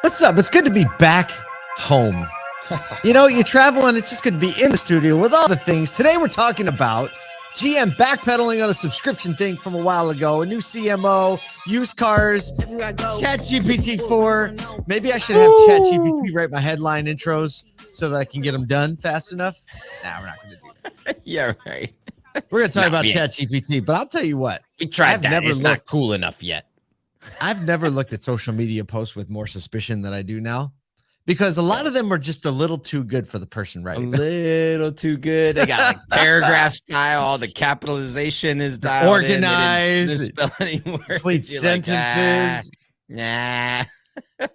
What's up? It's good to be back home. You know, you travel and it's just good to be in the studio with all the things. Today we're talking about GM backpedaling on a subscription thing from a while ago, a new CMO, used cars, Chat GPT 4. Maybe I should have Chat GPT write my headline intros so that I can get them done fast enough. Nah, we're not going to do that. Yeah, right. We're going to talk about Chat GPT, but I'll tell you what. We tried that. It's not cool enough yet. I've never looked at social media posts with more suspicion than I do now, because a lot of them are just a little too good for the person writing. A little too good. They got like paragraph style. All the capitalization is dialed organized, complete sentences. Nah.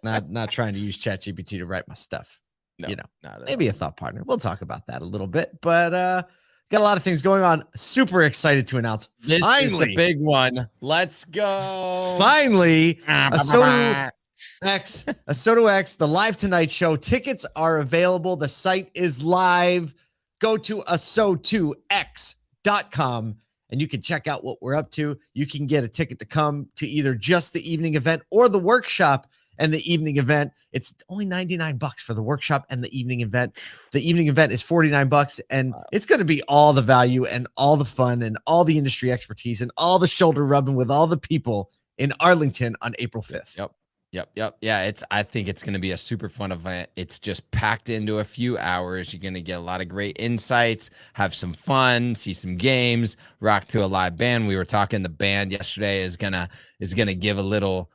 not trying to use ChatGPT to write my stuff. No, you know, maybe a thought partner. We'll talk about that a little bit, but got a lot of things going on. Super excited to announce. This is the big one. Let's go. Finally, ASOTU X, the Live Tonight show. Tickets are available. The site is live. Go to ASOTUX.com and you can check out what we're up to. You can get a ticket to come to either just the evening event or the workshop and the evening event. It's only $99 for the workshop and the evening event. The evening event is $49, and it's going to be all the value and all the fun and all the industry expertise and all the shoulder rubbing with all the people in Arlington on April 5th. Yep. Yeah, I think it's going to be a super fun event. It's just packed into a few hours. You're going to get a lot of great insights, have some fun, see some games, rock to a live band. We were talking, the band yesterday is going to get a little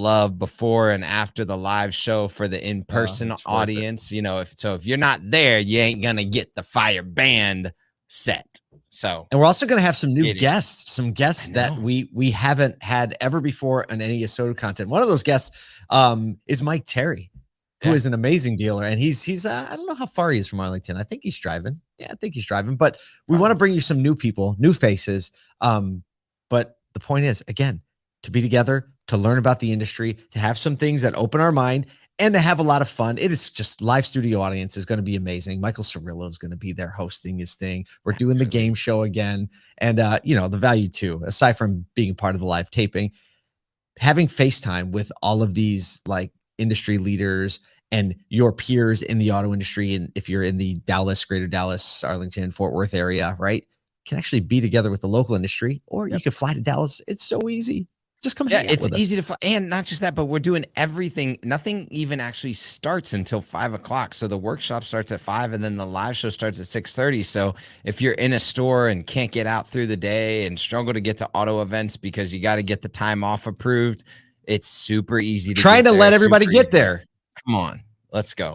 love before and after the live show for the in-person audience. You know, if you're not there, you ain't going to get the fire band set. So, and we're also going to have some new guests, that we haven't had ever before on any ASOTU content. One of those guests is Mike Terry, who is an amazing dealer. And he's I don't know how far he is from Arlington. I think he's driving. Yeah, I think he's driving. But we want to bring you some new people, new faces. But the point is, again, to be together, to learn about the industry, to have some things that open our mind, and to have a lot of fun. It is just live studio audience is going to be amazing. Michael Cirillo is going to be there hosting his thing. We're doing the game show again. And, you know, the value too, aside from being a part of the live taping, having FaceTime with all of these like industry leaders and your peers in the auto industry. And if you're in the Dallas, greater Dallas, Arlington, Fort Worth area, right, can actually be together with the local industry, or you can fly to Dallas. It's so easy. Just come. Yeah, it's easy to find. And not just that, but we're doing everything. Nothing even actually starts until 5 o'clock. So the workshop starts at 5 and then the live show starts at 6:30. So if you're in a store and can't get out through the day and struggle to get to auto events because you got to get the time off approved, it's super easy to try to let everybody get there. Come on, let's go.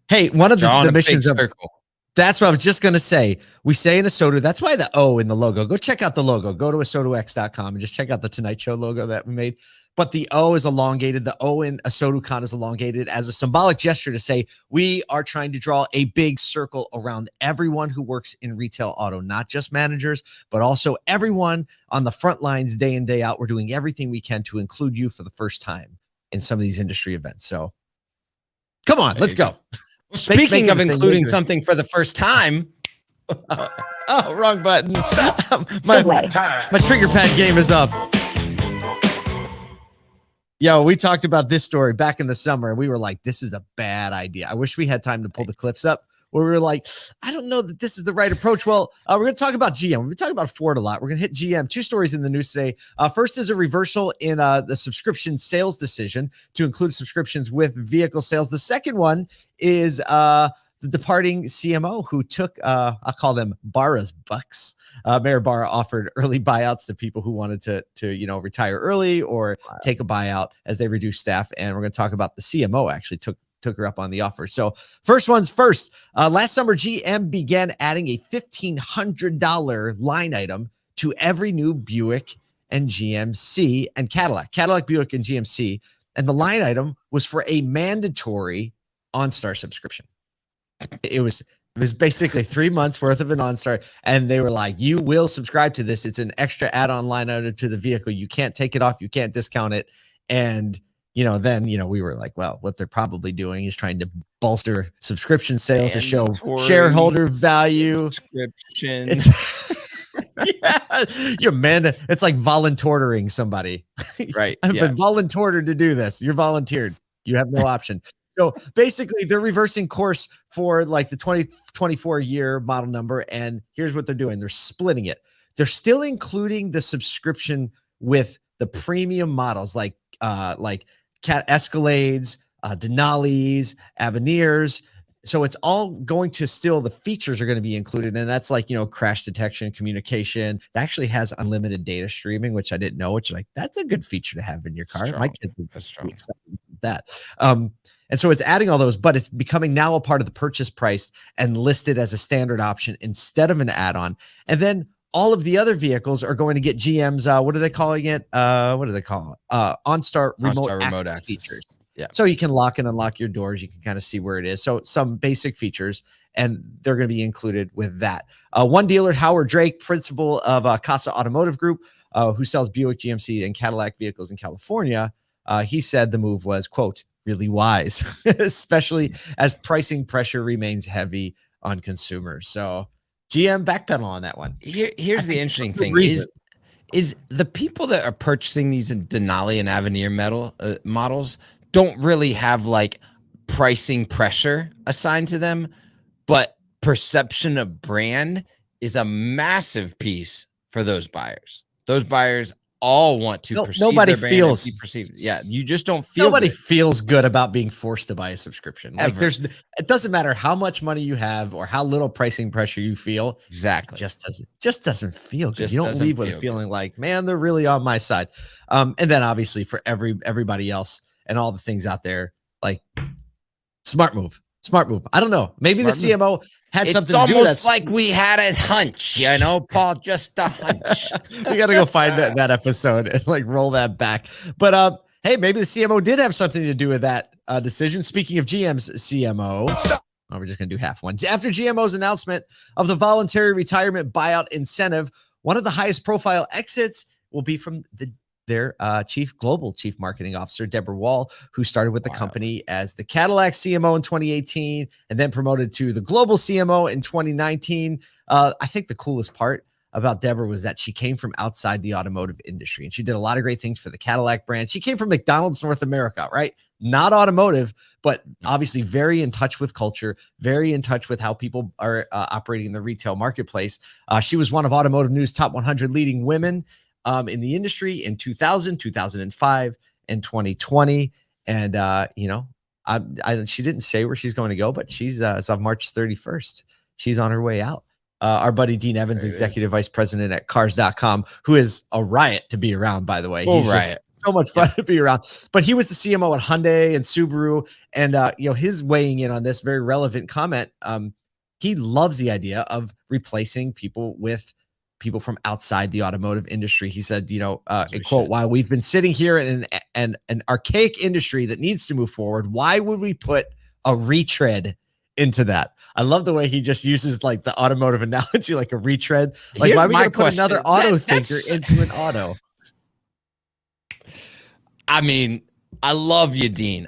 Hey, one of the missions of circle. That's what I was just going to say. We say in ASOTU, that's why the O in the logo. Go check out the logo. Go to ASOTUX.com and just check out the Tonight Show logo that we made. But the O is elongated. The O in ASOTUCon is elongated as a symbolic gesture to say we are trying to draw a big circle around everyone who works in retail auto, not just managers, but also everyone on the front lines day in, day out. We're doing everything we can to include you for the first time in some of these industry events. So come on, let's go. Speaking of including something for the first time. Oh, wrong button. my trigger pad game is up. Yo, we talked about this story back in the summer, and we were like, this is a bad idea. I wish we had time to pull the clips up where we were like, I don't know that this is the right approach. Well, we're going to talk about GM. We've been talking about Ford a lot. We're going to hit GM. 2 stories in the news today. First is a reversal in the subscription sales decision to include subscriptions with vehicle sales. The second one is the departing CMO who took, I'll call them Barra's bucks. Mayor Barra offered early buyouts to people who wanted to retire early or take a buyout as they reduce staff. And we're going to talk about the CMO actually took her up on the offer. So first one's first. Last summer, GM began adding a $1,500 line item to every new Buick and GMC and Cadillac, Buick, and GMC. And the line item was for a mandatory OnStar subscription. It was basically 3 months worth of an OnStar. And they were like, you will subscribe to this. It's an extra add-on line item to the vehicle. You can't take it off. You can't discount it. And then we were like, well, what they're probably doing is trying to bolster subscription sales to show shareholder value. It's like volunteering somebody. Right. I've been volunteered to do this. You're volunteered. You have no option. So basically, they're reversing course for like the 2024 year model number. And here's what they're doing. They're splitting it. They're still including the subscription with the premium models like Escalades, Denali's, Avenirs. So it's all going to still, the features are going to be included. And that's like, crash detection, communication. It actually has unlimited data streaming, which I didn't know, which like, that's a good feature to have in your car. Strong. My kids would That's be strong. excited about that. And so it's adding all those, but it's becoming now a part of the purchase price and listed as a standard option instead of an add-on. And then all of the other vehicles are going to get GM's, what are they calling it? What do they call it? OnStar Remote Access Features. Yeah. So you can lock and unlock your doors. You can kind of see where it is. So some basic features, and they're going to be included with that. One dealer, Howard Drake, principal of Casa Automotive Group, who sells Buick, GMC, and Cadillac vehicles in California, he said the move was, quote, really wise, especially as pricing pressure remains heavy on consumers. So GM backpedal on that one. Here's the interesting thing is the people that are purchasing these Denali and Avenir models don't really have like pricing pressure assigned to them, but perception of brand is a massive piece for those buyers. Those buyers all want to perceive nobody their brand feels and be perceived. Yeah, you just don't feel nobody good. feels good about being forced to buy a subscription. Like Ever. it doesn't matter how much money you have or how little pricing pressure you feel. Exactly. It just doesn't feel good. Just You don't doesn't leave with a feel feeling like, man, they're really on my side. And then obviously for everybody else and all the things out there, like smart move. I don't know. Maybe Smart the CMO had It's something to do with almost that. like we had a hunch, Paul, just a hunch. We got to go find that episode and like roll that back. But hey, maybe the CMO did have something to do with that decision. Speaking of GM's CMO, we're just going to do half one. After GMO's announcement of the voluntary retirement buyout incentive, one of the highest profile exits will be from their global chief marketing officer, Deborah Wall, who started with the company as the Cadillac CMO in 2018 and then promoted to the global CMO in 2019. I think the coolest part about Deborah was that she came from outside the automotive industry and she did a lot of great things for the Cadillac brand. She came from McDonald's North America, right? Not automotive, but obviously very in touch with culture, very in touch with how people are operating in the retail marketplace. She was one of Automotive News top 100 leading women in the industry in 2000, 2005, and 2020. And, she didn't say where she's going to go, but she's as of March 31st, she's on her way out. Our buddy Dean Evans, executive vice president at Cars.com, who is a riot to be around, by the way. He's just so much fun to be around. But he was the CMO at Hyundai and Subaru. And, his weighing in on this very relevant comment, he loves the idea of replacing people with people from outside the automotive industry. He said, quote, while we've been sitting here in an archaic industry that needs to move forward, why would we put a retread into that? I love the way he just uses like the automotive analogy, like a retread. Like, Here's why are we my going to put another auto thinker into an auto? I mean, I love you, Dean.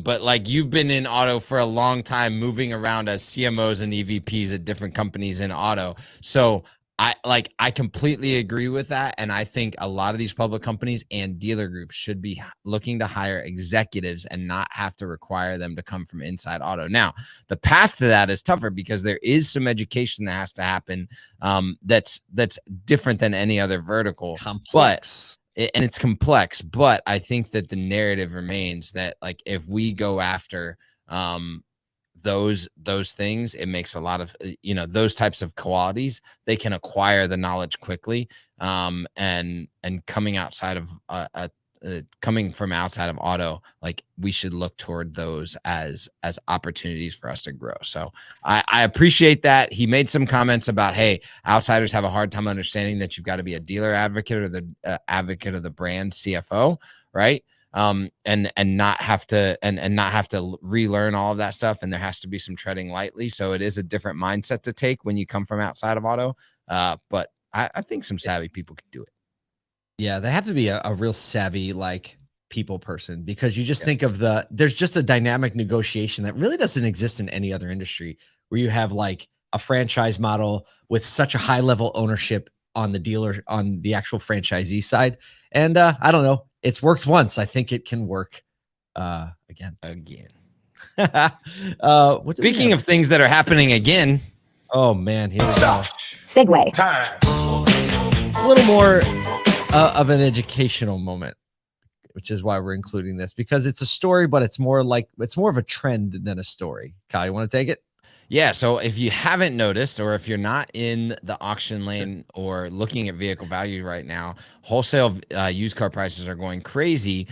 But like, you've been in auto for a long time, moving around as CMOs and EVPs at different companies in auto. So I completely agree with that. And I think a lot of these public companies and dealer groups should be looking to hire executives and not have to require them to come from inside auto. Now, the path to that is tougher because there is some education that has to happen that's different than any other vertical. Complex. And it's complex, but I think that the narrative remains that like if we go after those things, it makes a lot of those types of qualities, they can acquire the knowledge quickly, and coming outside of coming from outside of auto, like we should look toward those as opportunities for us to grow. So I appreciate that. He made some comments about, hey, outsiders have a hard time understanding that you've got to be a dealer advocate or the advocate of the brand CFO, right? And not have to relearn all of that stuff. And there has to be some treading lightly. So it is a different mindset to take when you come from outside of auto. But I think some savvy people can do it. Yeah, they have to be a real savvy, like people person, because you just think of there's just a dynamic negotiation that really doesn't exist in any other industry where you have like a franchise model with such a high level ownership on the dealer, on the actual franchisee side. And I don't know, it's worked once. I think it can work Again. Speaking of things that are happening again. Oh man, here we go. Segue. It's a little more of an educational moment, which is why we're including this, because it's a story, but it's more of a trend than a story. Kyle, you want to take it? Yeah. So if you haven't noticed, or if you're not in the auction lane or looking at vehicle value right now, wholesale used car prices are going crazy.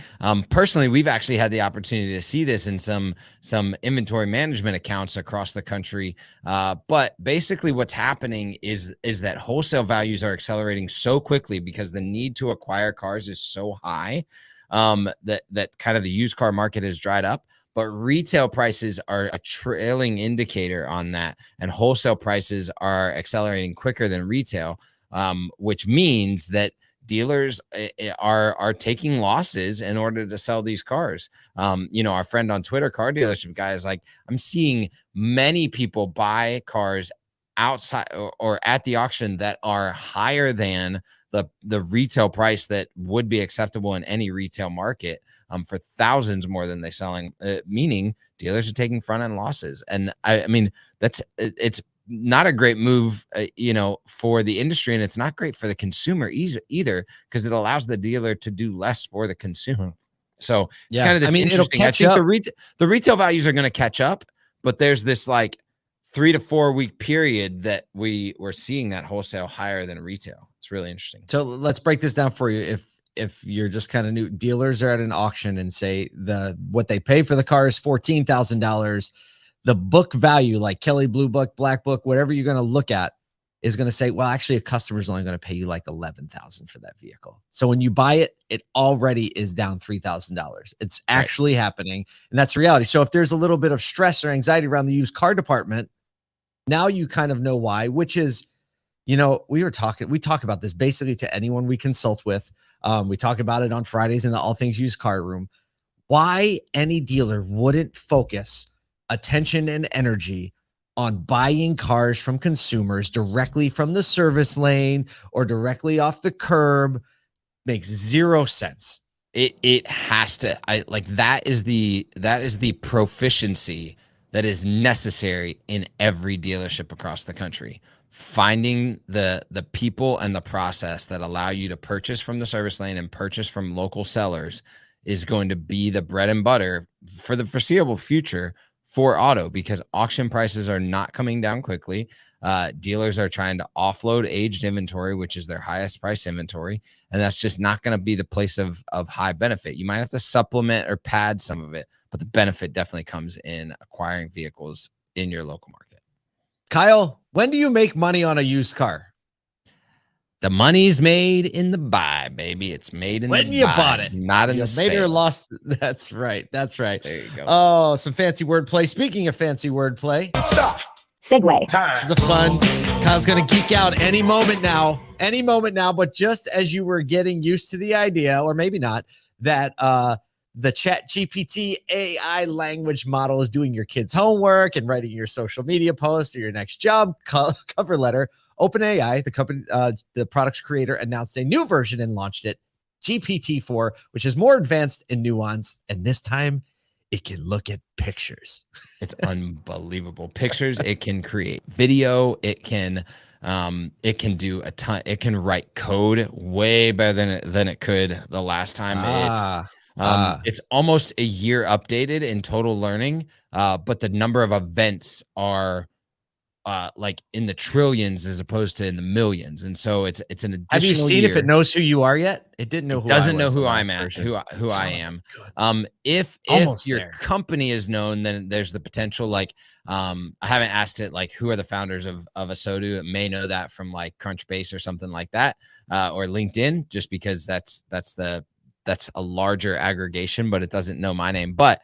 Personally, we've actually had the opportunity to see this in some inventory management accounts across the country. But basically what's happening is that wholesale values are accelerating so quickly because the need to acquire cars is so high, that kind of the used car market has dried up. But retail prices are a trailing indicator on that, and wholesale prices are accelerating quicker than retail, which means that dealers are taking losses in order to sell these cars. Our friend on Twitter, car dealership guy, is like, I'm seeing many people buy cars outside or at the auction that are higher than the retail price that would be acceptable in any retail market, for thousands more than they're selling, meaning dealers are taking front end losses. And I mean, it's not a great move, for the industry, and it's not great for the consumer either, because it allows the dealer to do less for the consumer. So it's kind of this interesting. I think the retail values are going to catch up, but there's this like 3 to 4 week period that we're seeing that wholesale higher than retail. It's really interesting. So let's break this down for you. If you're just kind of new, dealers are at an auction and say what they pay for the car is $14,000. The book value, like Kelly Blue Book, Black Book, whatever you're going to look at, is going to say, well, actually, a customer's only going to pay you like $11,000 for that vehicle. So when you buy it, it already is down $3,000. It's actually happening, and that's reality. So if there's a little bit of stress or anxiety around the used car department, now you kind of know why, which is, we talk about this basically to anyone we consult with. We talk about it on Fridays in the All Things Used Car Room. Why any dealer wouldn't focus attention and energy on buying cars from consumers directly from the service lane or directly off the curb makes zero sense. It has to. That is the proficiency that is necessary in every dealership across the country. Finding the people and the process that allow you to purchase from the service lane and purchase from local sellers is going to be the bread and butter for the foreseeable future for auto, because auction prices are not coming down quickly. Dealers are trying to offload aged inventory, which is their highest price inventory, and that's just not going to be the place of high benefit. You might have to supplement or pad some of it, but the benefit definitely comes in acquiring vehicles in your local market. Kyle, when do you make money on a used car? The money's made in the buy, baby. It's made in when the you buy, bought it, not in the made sale. or lost. That's right. There you go. Oh, some fancy wordplay. Speaking of fancy wordplay, Stop. Segue. This is a fun. Kyle's gonna geek out any moment now. But just as you were getting used to the idea, or maybe not, that the Chat GPT AI language model is doing your kids' homework and writing your social media post or your next job cover letter. OpenAI, the company, the product's creator, announced a new version and launched it, GPT-4, which is more advanced and nuanced. And this time, it can look at pictures. It's unbelievable. Pictures. It can create video. It can do a ton. It can write code way better than it could the last time. It's almost a year updated in total learning, but the number of events are like in the trillions as opposed to in the millions, and so it's an additional. Have you seen if it knows who you are yet? It didn't know who. Doesn't know who I'm at. Who I am. If your company is known, then there's the potential. Like, I haven't asked it like who are the founders of ASOTU. It may know that from like Crunchbase or something like that, or LinkedIn, just because that's a larger aggregation, but it doesn't know my name. But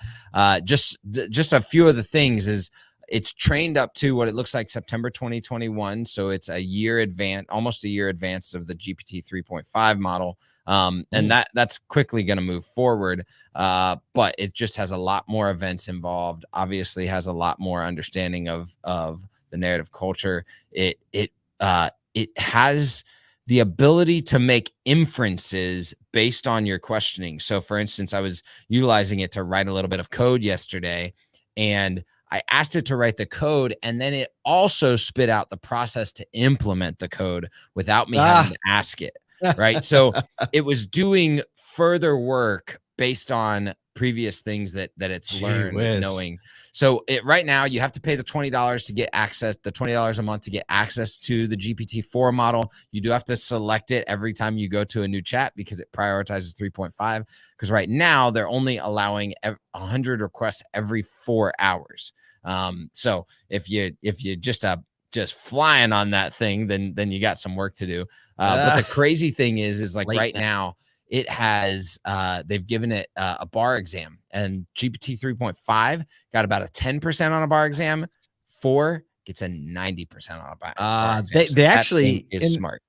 just a few of the things is it's trained up to what it looks like September 2021. So it's a year advanced, almost a year advanced of the GPT 3.5 model. And that's quickly going to move forward. But it just has a lot more events involved, obviously has a lot more understanding of the narrative culture. It has the ability to make inferences based on your questioning. So for instance, I was utilizing it to write a little bit of code yesterday, and I asked it to write the code, and then it also spit out the process to implement the code without me having to ask it, right? So it was doing further work based on previous things that it's learned and knowing. So right now you have to pay the $20 to get access, the $20 a month to get access to the GPT-4 model. You do have to select it every time you go to a new chat because it prioritizes 3.5. Because right now they're only allowing 100 requests every 4 hours. So if you just flying on that thing, then you got some work to do. But the crazy thing is like right now it has they've given it a bar exam, and GPT 3.5 got about a 10% on a bar exam. 4 gets a 90% on a bar exam. They actually is smart.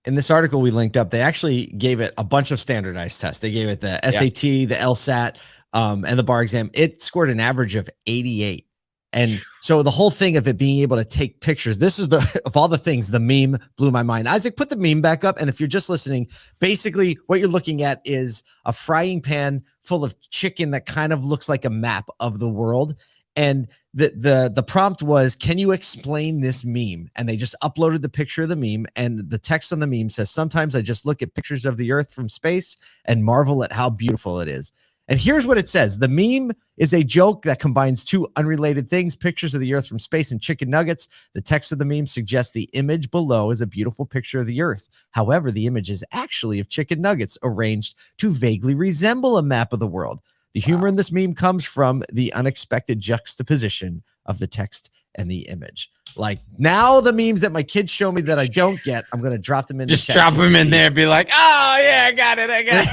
In this article we linked up, they actually gave it a bunch of standardized tests. They gave it the SAT, the LSAT, and the bar exam. It scored an average of 88. And so the whole thing of it being able to take pictures, this is of all the things, the meme blew my mind. Isaac, put the meme back up. And if you're just listening, basically what you're looking at is a frying pan full of chicken that kind of looks like a map of the world. And the prompt was, can you explain this meme? And they just uploaded the picture of the meme, and the text on the meme says, sometimes I just look at pictures of the earth from space and marvel at how beautiful it is. And here's what it says. The meme is a joke that combines two unrelated things, pictures of the earth from space and chicken nuggets. The text of the meme suggests the image below is a beautiful picture of the earth. However, the image is actually of chicken nuggets arranged to vaguely resemble a map of the world. The humor in this meme comes from the unexpected juxtaposition of the text and the image. Like, now the memes that my kids show me that I don't get, I'm going to drop them in Just the chat. drop them in there and be like, oh yeah, I got it.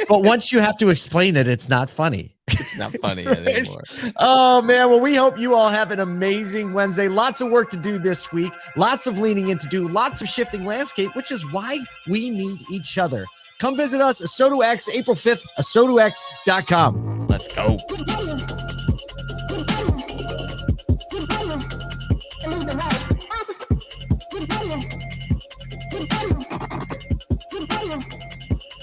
But once you have to explain it, it's not funny. It's not funny anymore. Oh, man. Well, we hope you all have an amazing Wednesday. Lots of work to do this week. Lots of leaning in to do. Lots of shifting landscape, which is why we need each other. Come visit us, ASOTU X, April 5th, ASOTUX.com. Let's go.